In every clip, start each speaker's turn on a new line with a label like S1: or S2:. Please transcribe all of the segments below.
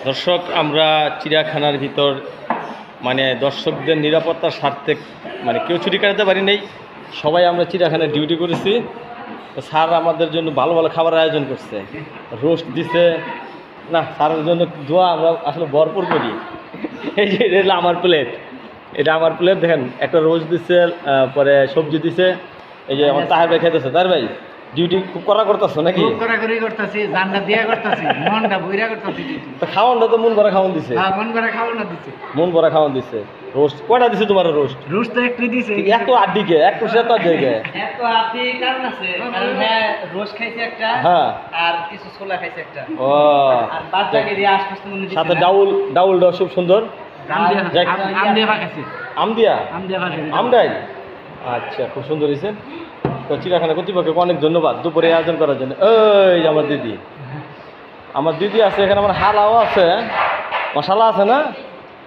S1: দর্শক, আমরা চিড়িয়াখানার ভিতর মানে দর্শকদের নিরাপত্তার স্বার্থে মানে কেউ ছুটি কাটাতে পারি নাই, সবাই আমরা চিড়িয়াখানায় ডিউটি করেছি। তো স্যার আমাদের জন্য ভালো ভালো খাবার আয়োজন করছে, রোস্ট দিছে না, স্যারের জন্য দোয়া আমরা আসলে ভরপুর করি। এই যে এটা আমার প্লেট, এটা আমার প্লেট দেখেন, একটা রোস্ট দিচ্ছে, পরে সবজি দিছে। এই যে আমার তাহের ভাই খাইতেছে। তাহের ভাই ডিউটি খুব করা করতেছো নাকি?
S2: কড়াকড়ি করতেছি, জানটা দিয়া করতেছি, মনটা বইরা করতেছি।
S1: তো খাওয়ানটা তো মন ভরা খাওয়ান দিছে।
S2: হ্যাঁ, মন ভরা খাওয়ানো দিছে।
S1: মন ভরা খাওয়ান দিছে। রোস্ট কয়টা দিছে তোমার? রোস্ট
S2: রোস্ট তো একটু দিছে।
S1: এত আড্ডিকে এক কোষে এত আড্ডিকে
S2: এত আড্ডি কারণ আছে, কারণ হ্যাঁ রোস্ট খাইছে একটা,
S1: হ্যাঁ,
S2: আর কিছু ছোলা খাইছে একটা।
S1: ও
S2: আর বাদ বাকি দিয়ে আশপাশ মনে দিছে।
S1: সাথে ডাউলটা খুব সুন্দর।
S2: আম দিয়ে খাইছে।
S1: আম দিয়া?
S2: আম দিয়ে খাইছে।
S1: আমটাই? আচ্ছা, খুব সুন্দর হয়েছে। তো চিড়িয়াখানা কর্তৃপক্ষকে অনেক ধন্যবাদ দুপুরে আয়োজন করার জন্য। এই আমার দিদি, আমার দিদি আছে এখানে, আমার হালাও আছে, মশালা আছে না?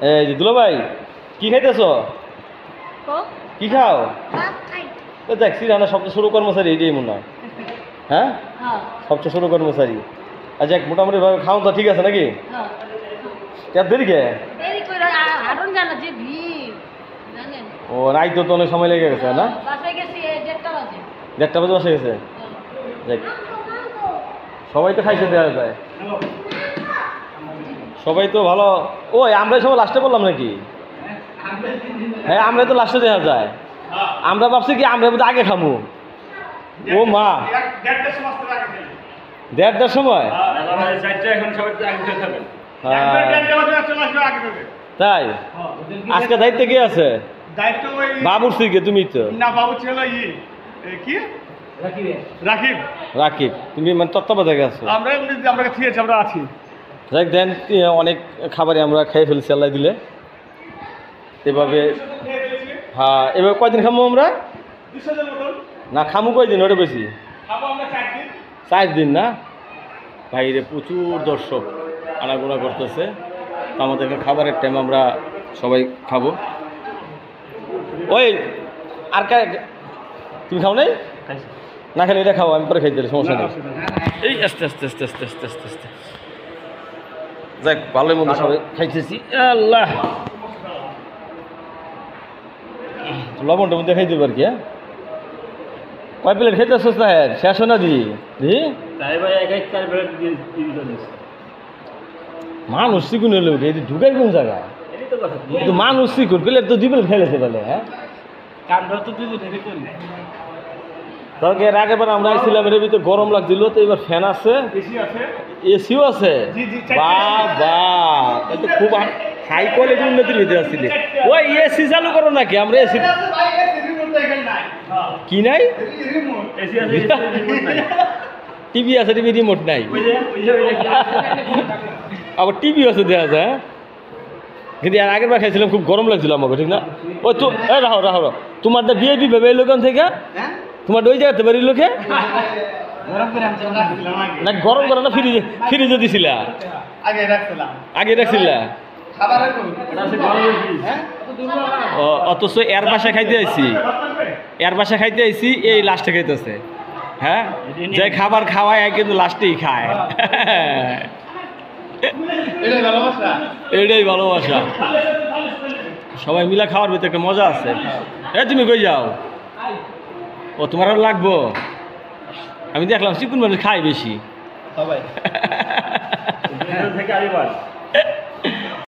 S1: এই যে দুলা ভাই, কি খাইতেছ? কি খাও? দেখ, চিড়িয়াখানা সবচেয়ে ছোট কর্মচারী এটাই মনে হয়। হ্যাঁ, সবচেয়ে ছোট কর্মচারী। আচ্ছা, মোটামুটি ভাবে খাওয়া তো ঠিক আছে নাকি? দেরি কে? ও রাই তো অনেক সময় লেগে গেছে না? 1:30 বাজে বসে গেছে। দেখ, সবাই তো খাইছে দেওয়া যায়, সবাই তো ভালো। ওই আমরা সবাই লাস্টে বললাম নাকি? হ্যাঁ, আমরা তো লাস্টে দেখা যায়। আমরা ভাবছি কি আমরা বোধহয় আগে খামু। ও মা, 1:30টার সময়? তাই? আজকে দায়িত্ব কে আছে? বাবুর সিকে তুমি তো
S3: না, বাবু ছিল কি রাকিব।
S1: তুমি মানে তত্ত্বাবধায়ক আছো?
S3: আমরা খেয়েছি, আমরা আছি।
S1: দেখ দেন, অনেক খাবারই আমরা খেয়ে ফেলছি আল্লাহ দিলে। এভাবে হ্যাঁ, এভাবে কয়দিন খামো আমরা? না, খামু কয়দিন ওটা বেশি? 4 দিন না? বাইরে প্রচুর দর্শক আনাগোনা করতেছে। তো আমাদেরকে খাবারের টাইম আমরা সবাই খাবো। ওই আর তুমি খাও নাই? না খেলে এটা খাও, আমি পরে খাইতে সমস্যা নেই। এই আস্তে আস্তে আস্তে আস্তে আস্তে আস্তে আস্তে যাক, ভালোই মন্দ সবাই খাইতেছি। আল্লাহ, লবণটা মধ্যে খাইতে পারি। হ্যাঁ, কয় প্লেট খাইতেছ? শেষ না দি দি মানুষ চিকুন হলে ঢুকাই কোন জায়গায়? মানুষ চিকুন প্লেট তো 2 প্লেট খেলেছে বলে। হ্যাঁ, এর আগেবার আমরা আসছিলাম, এর ভিতরে গরম লাগছিল, তো এবার ফ্যান আছে, এসিও আছে। বাবা, তো খুব হাই কোয়ালিটির উন্নতির ভিতরে আসছিল। ওই এসি চালু করো নাকি? আমরা এসি কি নাই? টিভি আছে, টিভি রিমোট নাই, আবার টিভি আছে দেখা যায়। কিন্তু আর আগের বার খাইছিলাম, খুব গরম লাগছিল আমাকে, ঠিক না? ওই তো রাহো রাহো, তোমারটা বিএপি ভেবে এই লোকান থেকে, তোমার ওই জায়গাতে বাড়ি লোকে না গরম করে না ফ্রিজে দিছিলা? আগে রাখছিলা। অথচ এর বাসায় খাইতে আইছি, এই লাস্টে খাইতেছে। হ্যাঁ, যে খাবার খাওয়ায় কিন্তু লাস্টেই খায়। এটাই ভালোবাসা। সবাই মিলা খাওয়ার ভিতরে একটা মজা আছে। তুমি কই যাও? ও, তোমার আর লাগবো? আমি দেখলাম চিকুন মানুষ খায় বেশি সবাই।